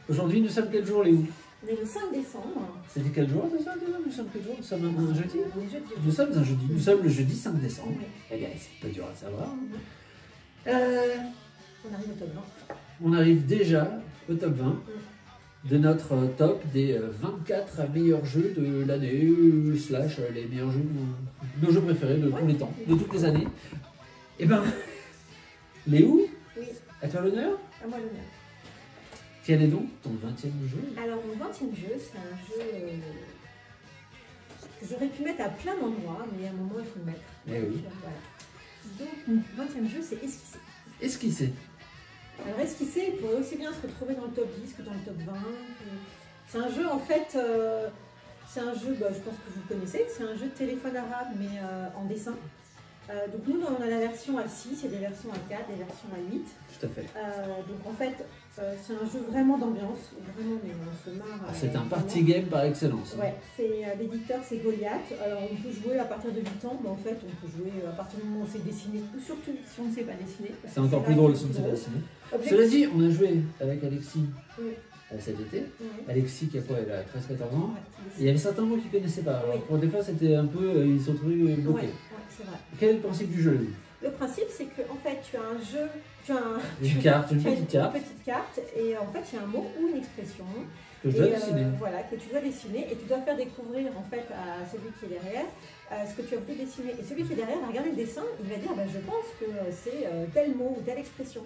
Aujourd'hui, nous sommes quel jour, Léo? On est le 5 décembre. C'était quel jour, c'est ça? Nous sommes quel jour? Nous sommes un jeudi? On est jeudi. Nous sommes un jeudi. Nous sommes le jeudi 5 décembre. Oui. Regarde, c'est pas dur à savoir. On arrive au top 20. On arrive déjà au top 20 de notre top des 24 meilleurs jeux de l'année, slash les meilleurs jeux, nos jeux préférés de tous les temps, de toutes les années. Et ben, Léo, Oui, à toi l'honneur. à moi l'honneur. Quel est donc ton 20e jeu? Alors, mon 20e jeu, c'est un jeu que j'aurais pu mettre à plein d'endroits, mais à un moment, il faut le mettre. Eh oui. Voilà. Donc, mon 20e jeu, c'est Esquisser. Esquisser. Alors, Esquisser, il pourrait aussi bien se retrouver dans le top 10 que dans le top 20. C'est un jeu, en fait, c'est un jeu, je pense que vous connaissez, c'est un jeu de téléphone arabe, mais en dessin. Donc, nous, on a la version à 6, il y a des versions à 4, des versions à 8. Tout à fait. Donc, en fait, c'est un jeu vraiment d'ambiance, vraiment, mais on se marre. C'est un party game par excellence. Ouais, c'est l'éditeur, c'est Goliath. Alors, on peut jouer à partir de 8 ans, mais en fait, on peut jouer à partir du moment où on sait dessiner, ou surtout si on ne sait pas dessiner. C'est encore plus drôle si on ne sait pas dessiner. Cela dit, on a joué avec Alexis cet été. Alexis qui a quoi? Elle a 13-14 ans. Et il y avait certains mots qu'il ne connaissait pas. Alors, pour des fois, c'était un peu. Ils se retrouvaient bloqués. C'est vrai. Quel est le principe du jeu? Le principe, c'est que en fait, tu as un jeu, tu as une carte, une petite carte. Une petite carte, et en fait, il y a un mot ou une expression que je dois dessiner. Voilà, que tu dois dessiner, et tu dois faire découvrir en fait à celui qui est derrière ce que tu as voulu dessiner. Et celui qui est derrière va regarder le dessin, il va dire, je pense que c'est tel mot ou telle expression.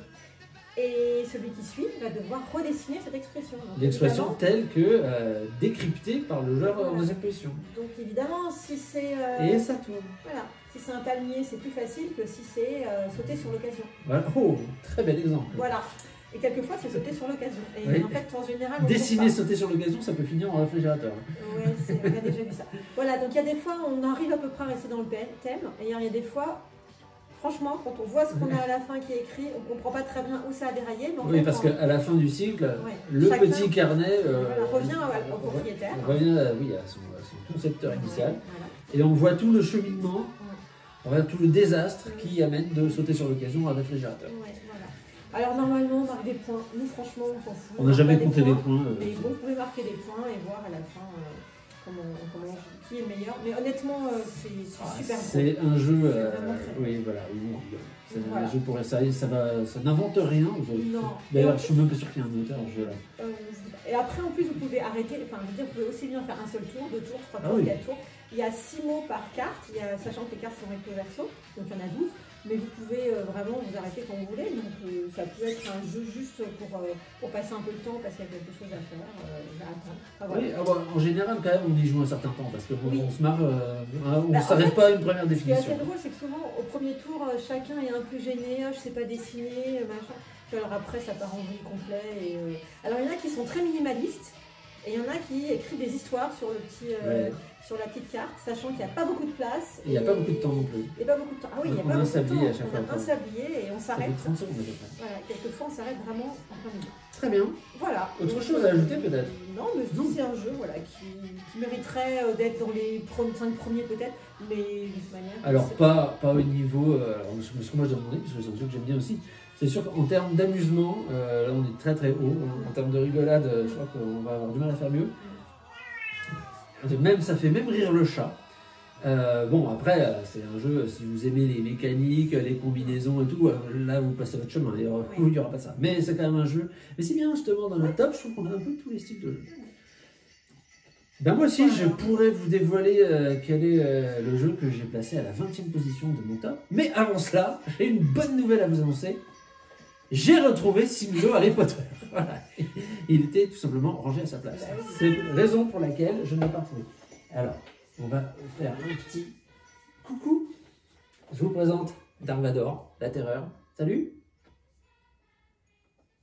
Et celui qui suit va devoir redessiner cette expression. L'expression telle que décryptée par le joueur en deuxième position. Donc évidemment, si c'est... Et ça tourne. Voilà. Si c'est un palmier, c'est plus facile que si c'est sauter sur l'occasion. Voilà. Oh, très bel exemple. Voilà. Et quelquefois, c'est sauter sur l'occasion. Et oui. en fait, en général... Dessiner, sauter sur l'occasion, ça peut finir en réfrigérateur. Oui, on a déjà vu ça. Voilà, donc il y a des fois, on arrive à peu près à rester dans le thème. Et il y a des fois... Franchement, quand on voit ce qu'on a à la fin qui est écrit, on ne comprend pas très bien où ça a déraillé. Mais en oui, fait, parce qu'à la fin du cycle, le petit carnet revient au propriétaire. Revient à son concepteur initial. Et on voit tout le cheminement, on voit tout le désastre qui amène de sauter sur l'occasion à un réfrigérateur. Alors normalement, on marque des points. Nous, franchement, on s'en fout. On n'a jamais compté des points. Mais bon, vous pouvez marquer des points et voir à la fin qui est le meilleur. Mais honnêtement, c'est super beau. C'est un jeu, oui, voilà, c'est un jeu pour ça n'invente rien. D'ailleurs, je suis même pas sûr qu'il y ait un auteur en jeu là. Et après, en plus, vous pouvez arrêter, enfin, je veux dire, vous pouvez aussi bien faire un seul tour, 2 tours, 3 tours, 4 tours. Il y a 6 mots par carte, sachant que les cartes sont recto verso, donc il y en a 12. Mais vous pouvez vraiment vous arrêter quand vous voulez. Donc ça peut être un jeu juste pour passer un peu le temps, parce qu'il y a quelque chose à faire, à attendre. Enfin, voilà. Oui, en général, quand même, on y joue un certain temps, parce qu'on se marre, on ne s'arrête pas à une première définition. Ce qui est assez drôle, c'est que souvent, au premier tour, chacun est un peu gêné, je ne sais pas dessiner, machin. Puis alors après, ça part en vrille complet. Alors il y en a qui sont très minimalistes, et il y en a qui écrivent des histoires sur sur la petite carte, sachant qu'il n'y a pas beaucoup de place. Il n'y a pas beaucoup de temps non plus. Il n'y a pas beaucoup de temps. Ah oui, il n'y a pas beaucoup de temps. On a un sablier à chaque fois. On a un sablier et on s'arrête. Ça fait 30 secondes à peu près. Voilà, quelquefois on s'arrête vraiment en plein milieu. Très bien. Voilà. Autre chose à ajouter peut-être? Non, mais je dis c'est un jeu qui mériterait d'être dans les 5 premiers peut-être, mais de toute manière... Alors pas au niveau... ce que moi je demandais, parce que c'est un jeu que j'aime bien aussi, c'est sûr qu'en termes d'amusement, là on est très très haut. En termes de rigolade, je crois qu'on va avoir du mal à faire mieux. Même, ça fait même rire le chat. Bon, après, c'est un jeu, si vous aimez les mécaniques, les combinaisons et tout, là, vous passez votre chemin, il n'y aura pas ça. Mais c'est quand même un jeu. Mais c'est bien, justement, dans le top, je trouve qu'on a un peu tous les styles de jeu. Ben, moi aussi, je pourrais vous dévoiler quel est le jeu que j'ai placé à la 20e position de mon top. Mais avant cela, j'ai une bonne nouvelle à vous annoncer. J'ai retrouvé Similo Harry Potter. Voilà. Il était tout simplement rangé à sa place. C'est la raison pour laquelle je ne l'ai pas retrouvé. Alors, on va faire un petit coucou. Je vous présente Darvador, la terreur. Salut.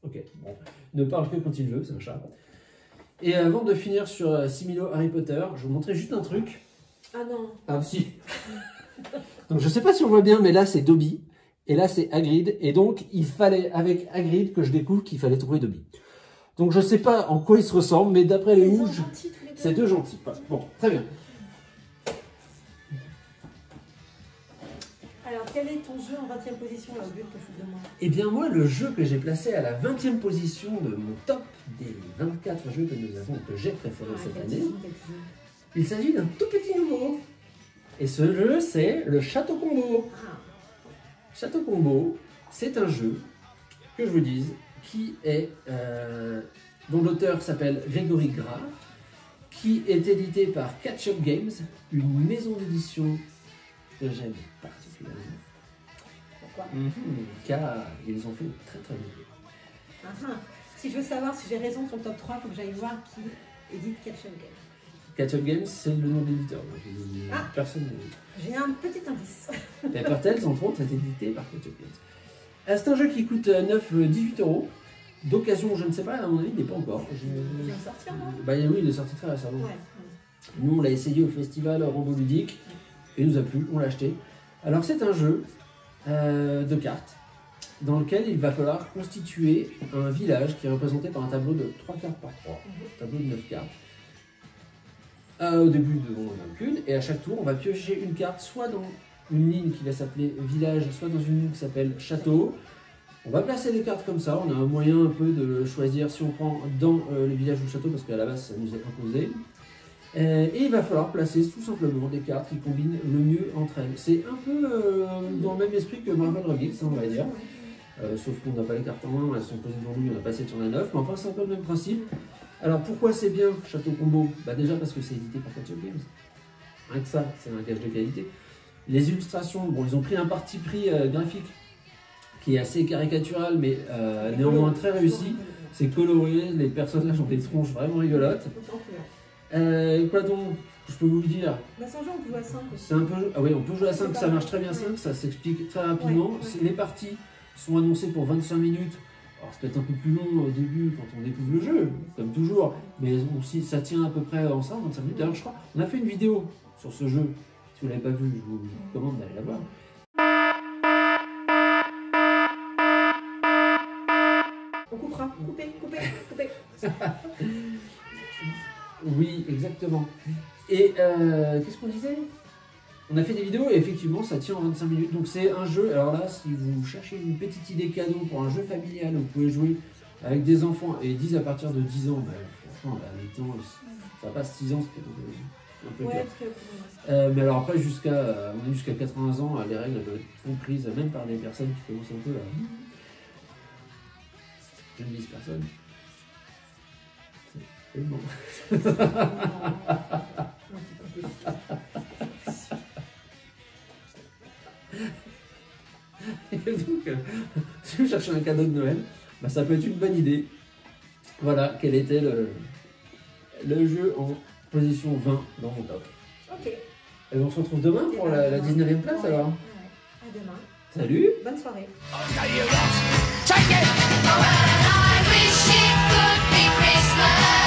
Ok, bon. Ne parle que quand il veut, c'est un chat. Et avant de finir sur Similo Harry Potter, je vous montrer juste un truc. Ah non. Ah si. Donc je sais pas si on voit bien, mais là c'est Dobby. Et là, c'est Hagrid. Et donc, il fallait, avec Hagrid, que je découvre qu'il fallait trouver Dobby. Donc, je ne sais pas en quoi ils se ressemblent, mais d'après les rouges, c'est deux gentils. Bon, très bien. Alors, quel est ton jeu en 20e position, là, au lieu de te foutre de moi? Eh bien moi, le jeu que j'ai placé à la 20e position de mon top des 24 jeux que nous avons, que j'ai préférés cette année, il s'agit d'un tout petit nouveau. Et ce jeu, c'est le Château Combo. Château Combo, c'est un jeu, que je vous dise, qui est, dont l'auteur s'appelle Grégory Grave, qui est édité par Catch Up Games, une maison d'édition que j'aime particulièrement. Pourquoi? Car ils ont fait très très bien. Si je veux savoir si j'ai raison sur le top 3, il faut que j'aille voir qui édite Catch Up Games. Catch Up Games, c'est le nom de l'éditeur. Personne j'ai un petit indice. Paper Tales, entre autres, est édité par Catch Up Games. C'est un jeu qui coûte 18 €. D'occasion, je ne sais pas, à mon avis, il n'est pas encore. Il vient de sortir, non? Bah oui, il est sorti très récemment. Ouais. Nous, on l'a essayé au festival Rambo Ludique et il nous a plu, on l'a acheté. Alors, c'est un jeu de cartes dans lequel il va falloir constituer un village qui est représenté par un tableau de 3 cartes par 3, tableau de 9 cartes. Au début, on n'en a qu'une, et à chaque tour, on va piocher une carte soit dans une ligne qui va s'appeler village, soit dans une ligne qui s'appelle château. On va placer des cartes comme ça, on a un moyen un peu de choisir si on prend dans le village ou le château, parce qu'à la base, ça nous est imposé. Et il va falloir placer tout simplement des cartes qui combinent le mieux entre elles. C'est un peu dans le même esprit que Marvel Remix, on va dire. Sauf qu'on n'a pas les cartes en main, elles sont posées devant nous, on a passé sur la 9, mais enfin c'est un peu le même principe. Alors pourquoi c'est bien Château Combo? Bah déjà parce que c'est édité par Catch Up Games. Rien que ça, c'est un gage de qualité. Les illustrations, bon ils ont pris un parti pris graphique qui est assez caricatural mais néanmoins très réussi. C'est coloré, les personnages ont des tronches vraiment rigolotes. Quoi donc je peux vous le dire? Bah c'est un jeu on peut jouer à 5 aussi. C'est un peu, ah oui on peut jouer à 5, ça marche très bien 5, ça s'explique très rapidement. Les parties sont annoncées pour 25 minutes. Alors c'est peut-être un peu plus long au début quand on découvre le jeu, comme toujours, mais aussi ça tient à peu près en ça, 25 minutes. D'ailleurs je crois, on a fait une vidéo sur ce jeu, si vous ne l'avez pas vu, je vous recommande d'aller la voir. On coupera, coupez. Oui, exactement. Et qu'est-ce qu'on disait? On a fait des vidéos et effectivement ça tient en 25 minutes. Donc c'est un jeu, alors là si vous cherchez une petite idée cadeau pour un jeu familial, vous pouvez jouer avec des enfants et 10 à partir de 10 ans, bah, franchement à mi-temps, ça passe 6 ans, c'est peut-être un peu dur. Mais alors après jusqu'à 80 ans, les règles peuvent être comprises même par des personnes qui commencent un peu à... Je ne vise personne. C'est bon. Et donc, si vous cherchez un cadeau de Noël, bah, ça peut être une bonne idée. Voilà quel était le jeu en position 20 dans mon top. Ok. Et on se retrouve demain pour la 19e place alors. À demain. Salut. Bonne soirée. Take it. Oh, well, I wish it could be Christmas.